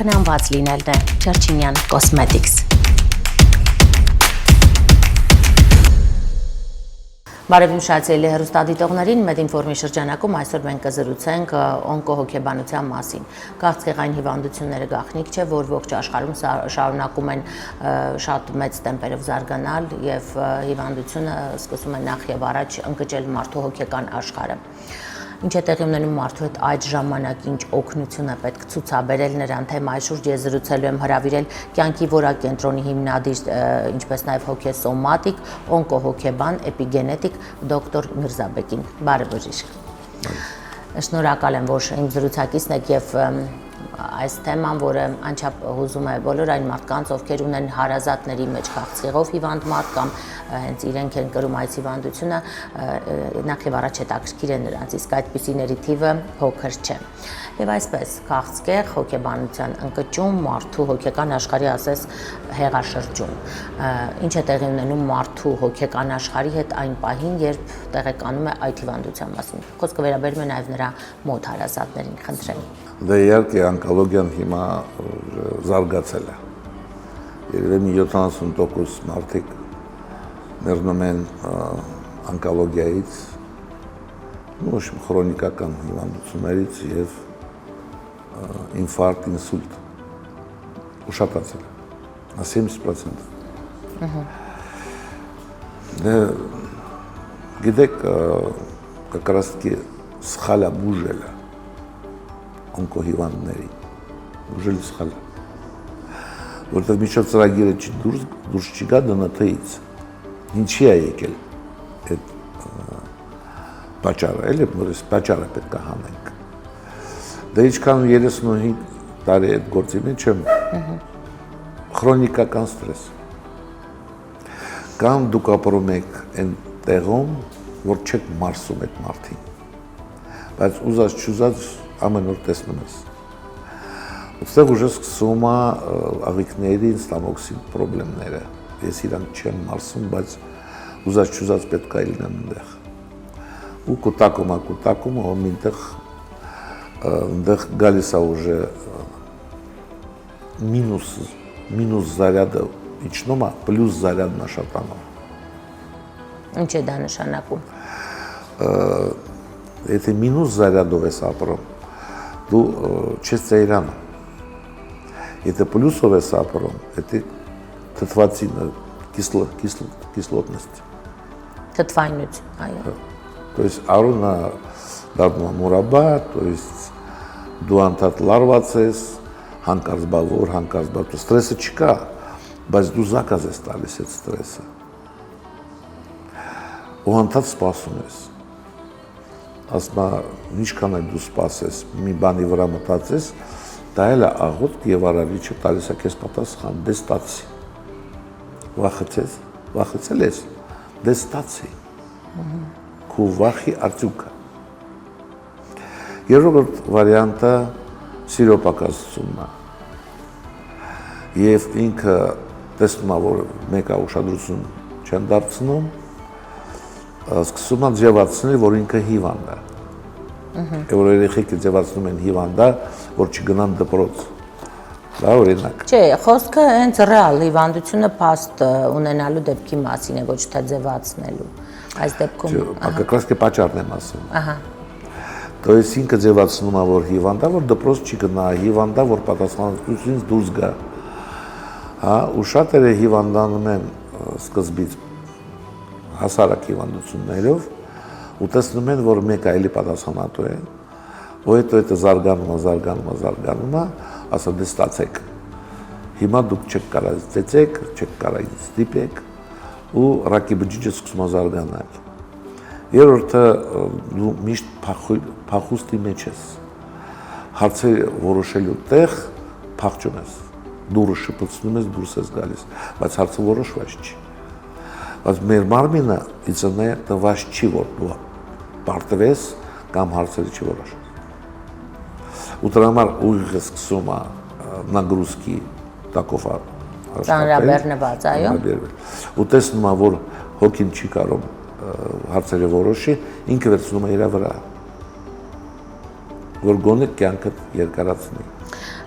խնամված լինելն է, Չերչինյան Cosmetics։ Բարև ուշացել հեռուստադիտողներին, Մեդինֆորմի շրջանակում այսօր մենք կզրուցենք օնկոհոգեբանության մասին։ Քաղցկեղային հիվանդությունները գաղտնիք չէ, որ ողջ աշխարհում շարունակում են շատ մեծ տեմպերով զարգանալ եւ հիվանդությունը սկսում է նախ եւ առաջ ընկճել մարդու հոգեկան աշխարհը։ Ինչ է տեղի ունենում մարդու հետ այդ ժամանակ, ինչ օգնություն է պետք ցուցաբերել նրան, թեմայի շուրջ ես զրուցելու եմ հրավիրել կյանքի որակենտրոնի հիմնադիր, ինչպես նաև հոգեսոմատիկ, օնկոհոգեբան, էպիգենետիկ դոկտոր Միրզաբեկին։ Բարև բժիշկ։ Շնորհակալ եմ, որ իմ զրուցակիցն եք եւ այս թեման, որը անչափ հուզում է բոլոր այն մարդկանց, ովքեր ունեն հարազատների մեջ քաղցկեղով հիվանդ մարդ կամ հենց իրենք են կրում այս հիվանդությունը, նախ եւ առաջ հետաքրքիր է նրանց, իսկ այդպիսիների թիվը փոքր չէ։ Եվ այսպես, քաղցկեղ, հոգեբանության ընկճում, մարդու հոգեկան աշխարհի ասես հեղաշրջում։ Ինչ է տեղի ունենում մարդու հոգեկան աշխարհի հետ այն պահին, երբ տեղեկանում է այդ հիվանդության մասին։ Խոսքը վերաբերում է նաեւ նրա մոտ հարազատներին, խնդրեմ։ Դե իհարկե օնկոլոգիան հիմա զարգացել է։ Երևի 70% մարդիկ մեռնում են օնկոլոգիայից, ոչ քրոնիկական հիվանդություններից եւ ինֆարկտ, ինսուլտ ուշացել է 70%։ Դե գիտեք, как раз таки սխալ է բուժելը օնկոհիվանդների, բուժելի սխալ է, որտեղ միջով ծրագիրը դուրս չգա ԴՆԹ-ից, ինչի է եկել այդ պատճառը, էլի որպես պատճառը պետք է հանենք։ Դե ինչքան 35 տարի այդ գործի մեջ եմ, քրոնիկական ստրես։ Կամ դուք ապրում եք այն տեղում, որ չեք մարսում այդ մարդին, բայց ուզած չուզած ամեն օր տեսնում ես։ Այստեղ ուժը սկսում է աղիքների ստամոքսի խնդիրները։ Ես իրանք չեմ մարսում, բայց ուզած չուզած պետք է լինեմ այնտեղ։ Ու կուտակում, այնտեղ գալիս է ուժը մինուս զարյադը իջնում է, պլյուս զարյադն է շատանում։ Ինչ է դա նշանակում։ Եթե մինուս զարյադով ես ապրում, դու չես ծայրանում։ Եթե պլյուսով ես ապրում, դա թթվածին կիսլոտность։ Թթվայնություն, այո։ То есть առունը դառնում է մուրաբա, то есть դու անդադ լարված ես, հանկարծ բավոր, ստրեսը չկա, բայց դու զակազ ես տալիս այդ ստրեսը։ Ու անդադ սպասում ես։ Ասма ինչքան է դու սպասես, մի բանի վրա մտածես, դա էլ է աղոթք եւ արարիչը տալիս է քեզ պատասխան, դե ստացի։ Վախեցել ես, դե ստացի։ Քո վախի արդյունքը։ Երրորդ վարիանտը սիրո պակասությունն է։ Եվ ինքը տեսնում է, որ մեկը ուշադրություն չեն դարձնում, սկսում է ձևացնել, որ ինքը հիվանդ է։ Որ երեխեքը ձևացնում են հիվանդ է, որ չգնան դպրոց։ Դա օրինակ։ Չէ, խոսքը հենց ռեալ հիվանդությունը փաստ ունենալու դեպքի մասին է, ոչ թե ձևացնելու։ Այս դեպքում как раз պատճառն եմ ասում։ Ահա։ То есть ինքը ձևացնում է, որ հիվանդ է, որ դպրոց չի գնա, հիվանդ է, որ պատասխանատվությունից դուրս գա։ Հա, ու շատերը հիվանդանում են սկզբից հասարակ հիվանդություններով ու տեսնում են, որ մեկը այլի պատասխանատու է, ու հետո դա զարգանում է, ասա դե ստացեք։ Հիմա դուք չեք կարող ծեծեք, չեք կարող ստիպեք ու ռակի բջիջը սկսում է զարգանալ։ Երրորդը դու միշտ փախուստի մեջ ես։ Հարցեր որոշելու տեղ փախչում ես։ Դուրը շփոթվում ես, դուրս ես գալիս, բայց հարցը որոշված չի։ Բայց մեր մարմինը ինձ տված չի, որ դու պարտվես կամ հարցերը չի որոշ։ Ու դրա համար ուղիղ է սկսում նագրուսկի տակով ծանրաբեռնված, այո։ Ու տեսնում է, որ հոգին չի կարող հարցերը որոշի, ինքը վերցնում է իր վրա, որ գոնե կյանքը երկարացնի։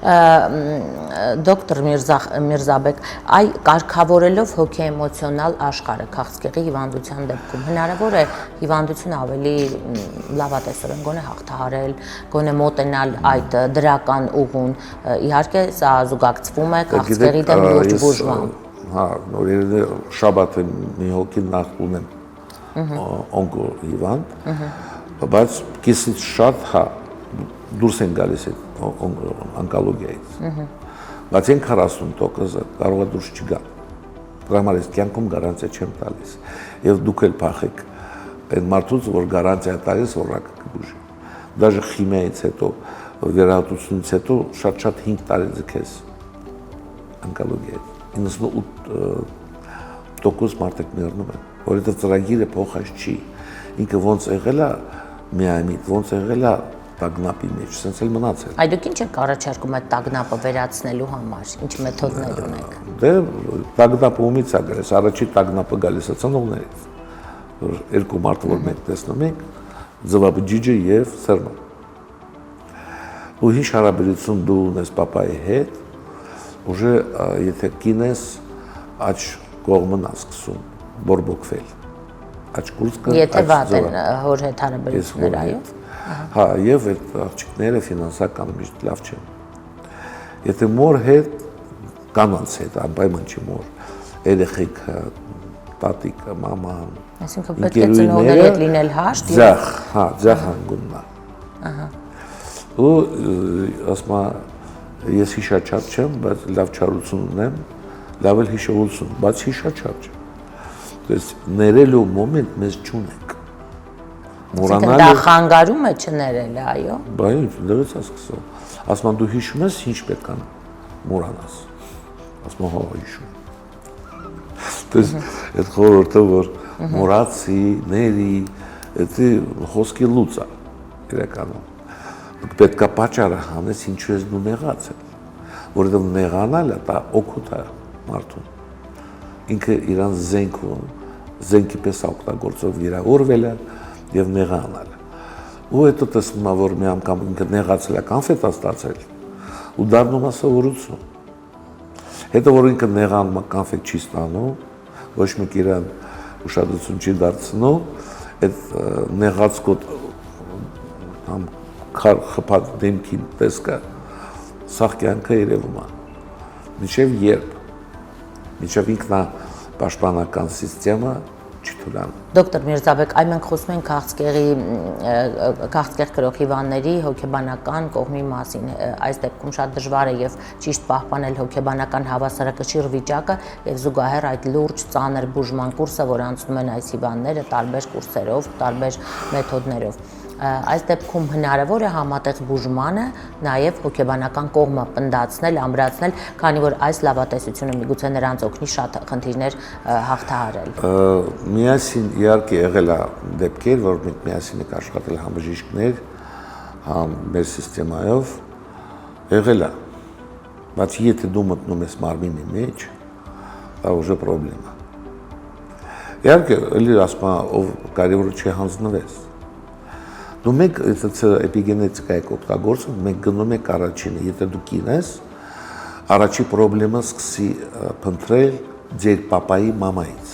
Դոկտոր Միրզաբեկ, այ կարգավորելով հոգեեմոցիոնալ աշխարհը քաղցկեղի հիվանդության դեպքում հնարավոր է հիվանդությունը ավելի լավատեսորեն գոնե հաղթահարել, գոնե մոտենալ այդ դրական ուղուն։ Իհարկե սա զուգակցվում է քաղցկեղի դեմ լուրջ բուժմամբ։ Հա, նորերը շաբաթը մի հոգի նախ ունեմ օնկո հիվանդ, բայց կեսից շատ հա դուրս են գալիս այդ օնկոլոգիայից։ Բայց այն 40%-ը կարող է դուրս չգա։ Դրա համար ես կյանքում գարանտիա չեմ տալիս։ Եվ դուք էլ փախեք այն մարդուց, որ գարանտիա տալիս, որ ռակը կբուժի։ Դաժե խիմիայից հետո, վերահատությունից հետո շատ-շատ 5 տարի ձգես օնկոլոգիայից։ 98% մարդիկ մեռնում են, որովհետև ծրագիրը փոխած չի։ Ինքը ոնց եղել է միամիտ, ոնց եղել է տագնապի մեջ, սենց էլ մնացել։ Այ դուք ինչ եք առաջարկում այդ տագնապը վերացնելու համար, ինչ մեթոդներ ունեք։ Դե տագնապը ումից է գալիս, առաջի տագնապը գալիս է ծնողներից, որ երկու մարդ որ մենք տեսնում ենք, ձվաբջիջը եւ սերմը։ Ու ինչ հարաբերություն դու ունես պապայի հետ, ուժը եթե կին ես, աչ կողմն է սկսում բորբոքվել։ Աչ կուրծքը, եթե վատ են հոր հետ հարաբերությունները, այո։ Հա, եւ այդ աղջիկները ֆինանսական միշտ լավ չեն։ Եթե մոր հետ, կանանց հետ, անպայման չի մոր, երեխեքը, տատիկը, մաման, այսինքն պետք է ծնողների հետ լինել հաշտ։ Ձախ, հա, ձախ անգունն է։ Ահա։ Ու ասма ես հիշաչափ չեմ, բայց լավ չարություն ունեմ, լավ էլ հիշողություն, բայց հիշաչափ չեմ։ Դες ներելու մոմենտ մեզ չունենք։ Մոռանալը դա խանգարում է չներելը, այո։ Բայց դրից է սկսում։ Ասում դու հիշում ես ինչ պետք է մոռանաս։ Ասում հա հիշում։ Դες այդ խորհուրդը որ մոռացի, ների, դա խոսքի լուծ է իրականում։ Դու պետք է պատճառը հանես ինչու ես դու նեղած ես։ Որովհետև նեղանալը դա օգուտ է մարդուն։ Ինքը իրան զենքի պես օգտագործող վիրավորվել է եւ նեղանալ։ Ու հետո տեսնում է որ մի անգամ ինքը նեղացել է կանֆետ ստացել ու դառնում է սովորություն։ Հետո որ ինքը նեղանում է կանֆետ չի ստանում, ոչ մեկ իրան ուշադրություն չի դարձնում, այդ նեղացկոտ համ խփած դեմքին տեսքը սաղ կյանքը երևում է։ Մինչև երբ Մինչև ինքնապաշտպանական սիստեմը չթուլանում։ Դոկտոր Միրզաբեկ, այ մենք խոսում ենք քաղցկեղ կրող հիվանդների հոգեբանական կողմի մասին։ Այս դեպքում շատ դժվար է եւ ճիշտ պահպանել հոգեբանական հավասարակշիռ վիճակը եւ զուգահեռ այդ լուրջ ծանր բուժման կուրսը, որ անցնում են այս հիվանդները տարբեր կուրսերով, տարբեր մեթոդներով։ Այս դեպքում հնարավոր է համատեղ բուժմանը նաև հոգեբանական կողմը պնդացնել, ամրացնել, քանի որ այս լավատեսությունը միգուցե նրանց օգնի շատ խնդիրներ հաղթահարել։ Միասին իհարկե եղել է դեպքեր, որ մենք միասին ենք աշխատել համ բժիշկներ, համ մեր սիստեմայով եղել է։ Բայց եթե դու մտնում ես մարմինի մեջ, դա ուժը պրոբլեմ է։ Իհարկե, էլի ասում ով կարևորը չի հանձնվես։ Դու մենք էպիգենետիկայով օգտագործում, մենք գնում ենք առաջինը, եթե դու կին ես, առաջի պրոբլեմը սկսի փնտրել ձեր պապայի մամայից։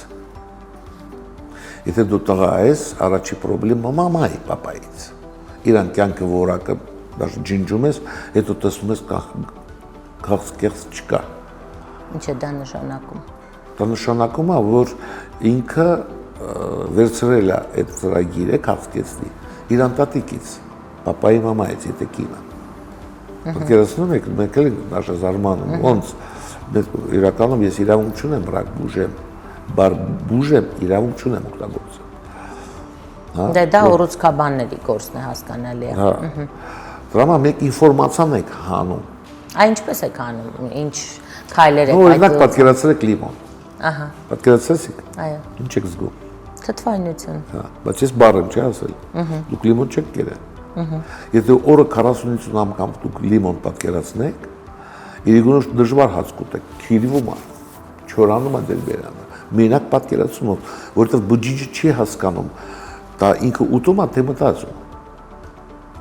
Եթե դու տղա ես, առաջի պրոբլեմը մամայի պապայից։ Իրան կյանքը որակը դաժե ջինջում ես, հետո տեսնում ես քաղցկեղ չկա։ Ինչ է դա նշանակում։ Դա նշանակում է, որ ինքը վերցրել է այդ ծրագիրը քաղցկեցնի իրան տատիկից, պապայի մամայից, եթե կինը։ Պատկերացնում եք, մենք էլ նաշազարմանում, ոնց իրականում ես իրավունք չունեմ ռակ բուժեմ, բար բուժեմ իրավունք չունեմ օգտագործեմ։ Դե դա ուռուցքաբանների գործն է, հասկանալի է։ Հա։ Դրա համար մենք ինֆորմացիան ենք հանում։ Այ ինչպես եք հանում, ինչ քայլեր եք Օրինակ պատկերացրեք լիմոն։ Ահա։ Պատկերացրեցիք։ Այո։ Ինչ եք զգում։ Թթվայնություն։ Հա, բայց ես բառ եմ չի ասել։ Դուք լիմոն չեք կերել։ Եթե օրը 40-50 անգամ դուք լիմոն պատկերացնեք, իրիկունոշ դժվար հաց կուտեք, քիրվում է, չորանում է դեր բերանը։ Մենակ պատկերացումով, որովհետև բջիջը չի հասկանում, դա ինքը ուտում է թե մտածում։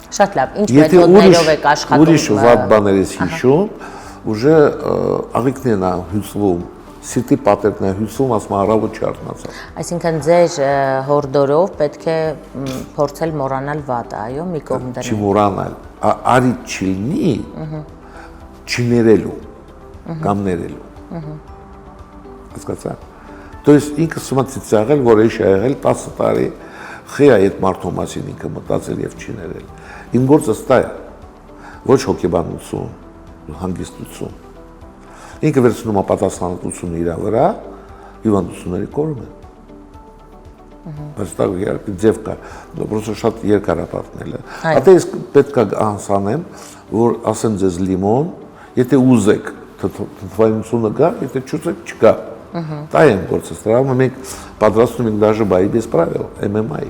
Շատ լավ, ինչ մեթոդներով եք աշխատում։ Ուրիշ վատ բաներ ես հիշում, ուժը աղիքներն է հյուսվում, սիրտի պատերն է հյուսվում, ասում առավոտ չարթնացավ։ Այսինքն ձեր հորդորով պետք է փորձել մոռանալ վատը, այո, մի կողմ դնել։ Չմոռանալ, արի չլինի, չներելու կամ ներելու։ Հասկացա՞։ То есть ինքը սմացից եղել, որ էշ եղել 10 տարի խի է այդ մարդու մասին ինքը մտածել եւ չի ներել։ Իմ գործը ստա է, ոչ հոգեբանություն, հանգստություն։ Ինքը վերցնում է պատասխանատվությունը իր վրա, հիվանդությունների կորում է։ Բայց դա իհարկե ձև կա, պրոստը շատ երկար է պատմել։ Ատե ես պետք է անսանեմ, որ ասեմ ձեզ լիմոն, եթե ուզեք թթվայնությունը գա, եթե չուզեք չկա։ Դա եմ գործս, դրա համար մենք պատրաստում ենք դաժե բայ без правил, MMA-ի։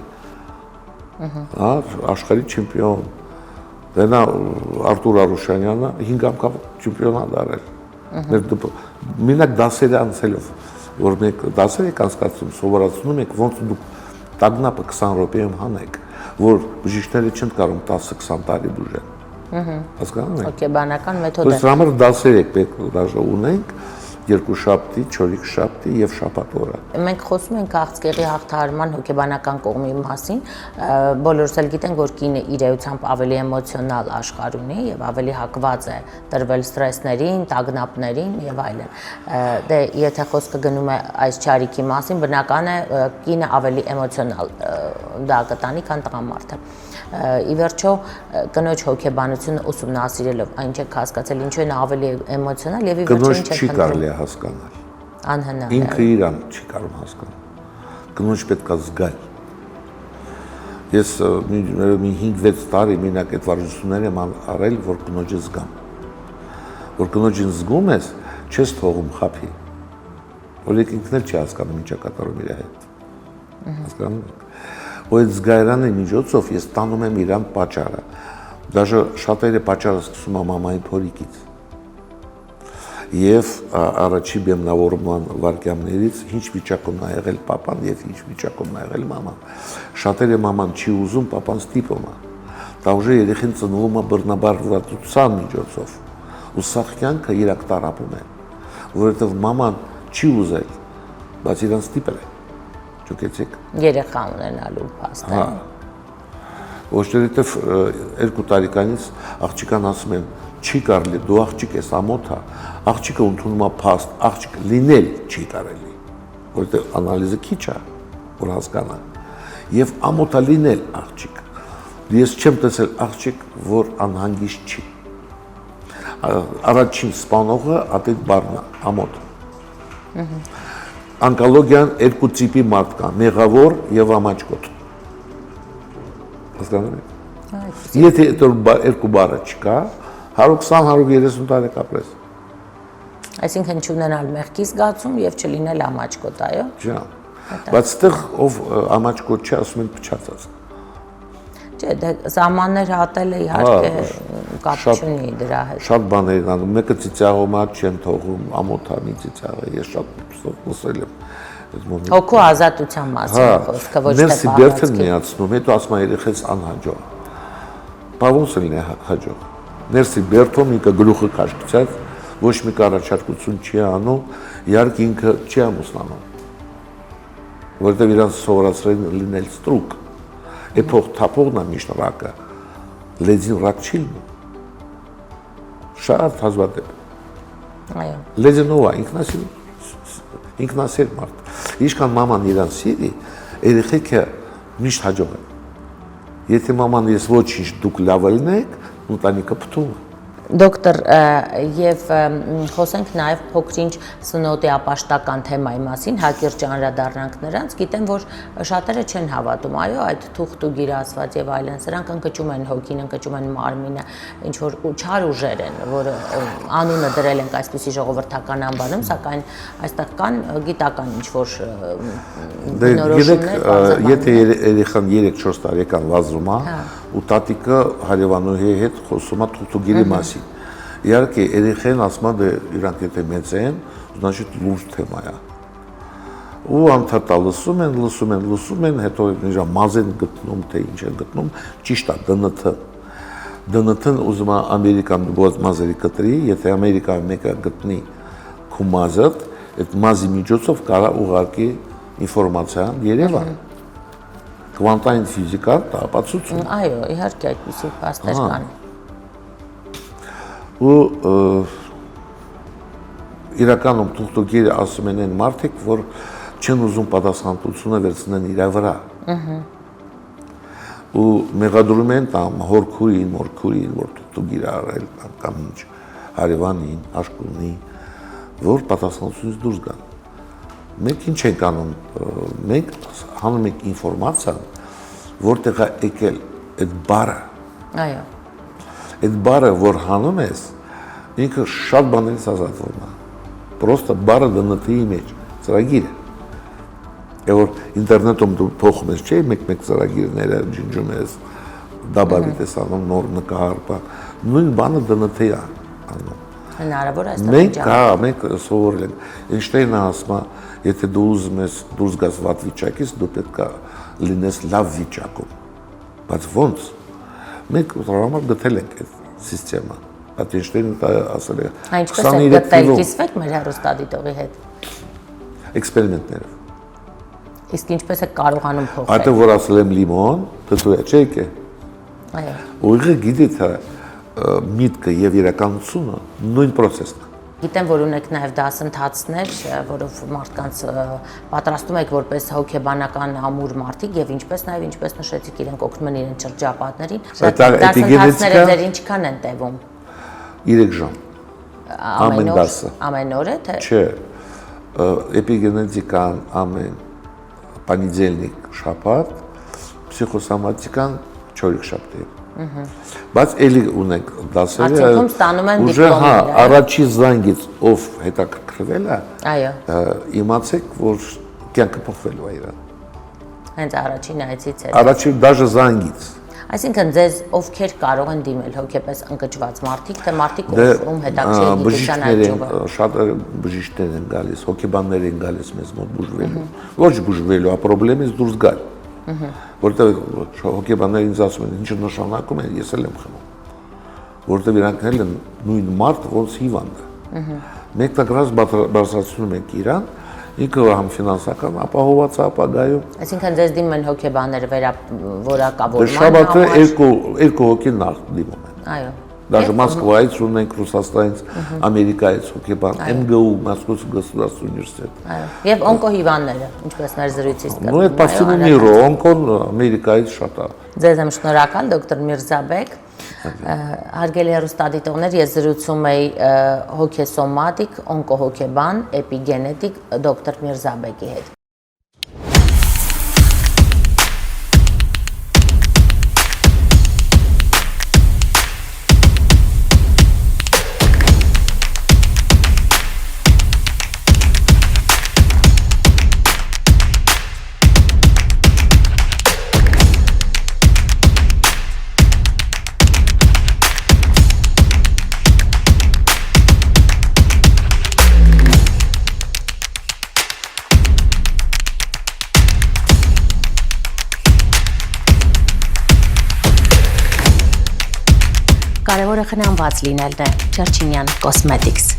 Աշխարհի չեմպիոն։ Դենա Արտուր Արուշանյանը 5 անգամ չեմպիոն է դարել։ Մենակ դասերը անցելով, որ մենք դասեր եք անցկացնում, սովորացնում եք, ոնց դուք տագնապը 20 րոպեում հանեք, որ բժիշկները չեն կարող 10-20 տարի բուժեն։ Հասկանում եք։ Հոգեբանական մեթոդ է։ Դրա համար դասեր եք պետք դաժե ունենք, 2 շաբթի, 4 շաբթի եւ շաբաթ օրը։ Մենք խոսում ենք քաղցկեղի հաղթահարման հոգեբանական կողմի մասին, բոլորս էլ գիտենք, որ կինը իր էությամբ ավելի էմոցիոնալ աշխարհ ունի եւ ավելի հակված է տրվել ստրեսներին, տագնապներին եւ այլն։ Դե եթե խոսքը գնում է այս ճարիքի մասին, բնական է կինը ավելի էմոցիոնալ դա կտանի, քան տղամարդը։ Ի վերջո կնոջ հոգեբանությունը ուսումնասիրելով այն չեք հասկացել ինչու են ավելի էմոցիոնալ եւ ի վերջո ինչ չի կարելի հասկանալ։ Անհնար։ Ինքը իրան չի կարող հասկանալ։ Կնոջ պետք է զգալ։ Ես մի 5-6 տարի մենակ այդ վարժությունները եմ արել, որ կնոջը զգամ։ Որ կնոջին զգում ես, չես թողում խափի։ Որ ինքն էլ չի հասկանում ինչա կատարում իր հետ։ Հասկանում եք։ Ու այդ զգայարանի միջոցով ես տանում եմ իրան պատճառը։ Դաժե շատերը պատճառը սկսում է մամայի փորիկից։ Եվ առաջի բեմնավորման վարկյամներից ինչ վիճակում է եղել պապան եւ ինչ վիճակում է եղել մաման։ Շատերը մաման չի ուզում, պապան ստիպում է։ Դա ուժը երեխին ծնվում է բռնաբարվածության միջոցով։ Ու սաղ կյանքը իրակ տարապում է, որովհետեւ մաման չի ուզել, բայց իրան ստիպել է։ Ճուկեցիք։ Երեխա ունենալու փաստը։ Ոչ որովհետև 2 տարեկանից աղջիկան ասում են չի կարելի, դու աղջիկ ես, ամոթ է, աղջիկը ընդունում է փաստ, աղջիկ լինել չի կարելի, որովհետև անալիզը քիչ է, որ հասկանա, եւ ամոթ է լինել աղջիկ։ Ես չեմ տեսել աղջիկ, որ անհանգիստ չի։ Առաջին սպանողը այդ բառն է, ամոթ։ Ոնկոլոգիան 2 տիպի մարդ կա՝ մեղավոր եւ ամաչկոտ։ Հասկանում եք։ Եթե այդ 2 բառը չկա, 120-130 տարի կապրես։ Այսինքն չունենալ մեղքի զգացում եւ չլինել ամաչկոտ, այո։ Ջա։ Բայց այդտեղ ով ամաչկոտ չի, ասում են փչացած։ Չէ, դե սահմաններ հատելը իհարկե կապ չունի դրա հետ։ Շատ բաներ են անում, մեկը ծիծաղում է, չեն թողում, ամոթանի ծիծաղը, ես շատ լսել եմ։ Հոգու ազատության մասին խոսքը ոչ թե Ներսի բերդը միացնում, հետո ասում է երեխես անհաջող։ Բավոնց լինի հաջող։ Ներսի բերդում ինքը գլուխը քաշքցած, ոչ մի առաջարկություն չի անում, իհարկե ինքը չի ամուսնանում։ Որտեղ իրան սովորացրել լինել ստրուկ։ Էփող թափողն է միշտ ռակը։ Լեզին ռակ չի լինում։ Շատ հազվադեպ։ Այո։ Լեզին ով է, ինքնասեր մարդ։ Ինչքան մաման իրան սիրի, երեխեքը միշտ հաջող են։ Եթե մաման ես ոչինչ դուք լավ ելնեք, ընտանիքը փթում է։ Դոկտոր, եւ խոսենք նաեւ փոքրինչ սնոտի ապաշտական թեմայի մասին, հակիրճ անդրադառնանք նրանց, գիտեմ, որ շատերը չեն հավատում, այո, այդ թուղթ ու գիրասված եւ այլն, սրանք ընկճում են հոգին, ընկճում են մարմինը, ինչ որ չար ուժեր են, որը անունը դրել ենք այսպիսի ժողովրդական անբանում, սակայն այստեղ կան գիտական ինչ որ նորոշումներ։ Եթե երեխան 3-4 տարեկան վազում է, ու տատիկը հարևանուհի հետ խոսում է թուղթուգիրի մասին։ Իհարկե երեխեն ասում է դե իրանք եթե մեծ են, значит լուրջ թեմա է։ Ու անդադար լսում են, հետո նրա մազեն գտնում, թե ինչ են գտնում, ճիշտ է, ԴՆԹ։ դնթն ուզում է Ամերիկան ոչ մազերի կտրի, եթե Ամերիկան մեկը գտնի քո մազը, այդ մազի միջոցով կարա ուղարկի ինֆորմացիան Երևան։ Կվանտային ֆիզիկա դա ապացուցում։ Այո, իհարկե այդպիսի փաստեր կան։ Ու իրականում թուղթուկերը ասում են այն մարդիկ, որ չեն ուզում պատասխանատվությունը վերցնեն իր վրա։ Ու մեղադրում են տամ հորքուրին, մորքուրին, որ թուղթուկեր արել կամ ինչ, հարևանին, աշխունին, որ պատասխանատվությունից դուրս գան։ Մենք ինչ ենք անում, մենք հանում ենք ինֆորմացիա, որտեղ է եկել այդ բարը։ Այո։ Այդ բարը, որ հանում ես, ինքը շատ բաներից ազատվում է։ Պրոստը բարը դնթի մեջ, ծրագիրը։ Որ ինտերնետում դու փոխում ես, չէ՞, մեկ-մեկ ծրագիրները ջնջում ես, դաբարիտ ես անում, նոր նկար, նույն բանը դնթի է անում։ Հնարավոր է այստեղ։ Մենք սովորել ենք։ Էյնշտեյնը ասում է, եթե դու ուզում ես դուրս գաս վատ վիճակից, դու պետք է լինես լավ վիճակում։ Բայց ո՞նց։ Մենք ուրեմն գտել ենք այդ համակարգը։ Էյնշտեյնը ասել է։ Ինչպես է գտել, կիսվեք մեր հեռուստադիտողի հետ։ Էքսպերիմենտներով։ Իսկ ինչպես է կարողանում փոխել։ Այդ որ ասել եմ լիմոն, դու չէ՞ եկե։ Այո։ Ուղղը գիտի թե միտքը եւ իրականությունը նույն process-ն է։ Գիտեմ, որ ունեք նաև դասընթացներ, որով մարդկանց պատրաստում եք որպես հոգեբանական ամուր մարդիկ եւ ինչպես նշեցիք, իրենք օգնում են իրենց շրջապատներին։ Դասընթացները ձեր ինչքան են տևում։ 3 ժամ։ Ամեն դասը։ Ամեն օր է թե։ Չէ։ Էպիգենետիկան ամեն понедельник, շաբաթ, պսիխոսոմատիկան 4 շաբթի։ Բայց էլի ունենք դասերը։ Արդյունքում ստանում են դիպլոմներ։ Առաջի զանգից ով հետաքրքրվել է։ Այո։ Իմացեք, որ կյանքը փոխվելու է իրան։ Հենց առաջին այցից հետո։ Առաջին դաժե զանգից։ Այսինքն ձեզ ովքեր կարող են դիմել հոգեպես ընկճված մարդիկ, թե մարդիկ ում հետաքրքիր գիտության աճողը։ Շատ բժիշկներ են գալիս, հոգեբաններ են գալիս մեզ մոտ բուժվելու։ Ոչ բուժվելու, այլ խնդրից դուրս գալ։ Որտեղ հոգեբանները ինձ ասում են, ինչ նշանակում է, ես էլ եմ խմում։ Որտեղ իրանք են նույն մարդ, ոնց հիվանդ է։ Մենք տակրած բարձրացնում ենք իրան, ինքը համ ֆինանսական ապահոված է ապագայում։ Այսինքն ձեզ դիմում են հոգեբանները որակավորման Շաբաթը երկու հոգի նախ դիմում են։ Այո։ Даже Москвայից ունենք, Ռուսաստանից, Ամերիկայից հոգեբան, ՄԳՈ, Մոսկովский государственный университет։ Այո։ Եվ օնկոհիվանդները, ինչպես մեր զրույցից կա։ Ну, это по всему миру, օնկոն Ամերիկայից շատ է։ Ձեզ եմ շնորհակալ, դոկտոր Միրզաբեկ։ Հարգելի հեռուստադիտողներ, ես զրուցում էի հոգեսոմատիկ, օնկոհոգեբան, էպիգենետիկ դոկտոր Միրզաբեկի հետ։ Կարևորը խնամված լինելն է, Չերչինյան Cosmetics։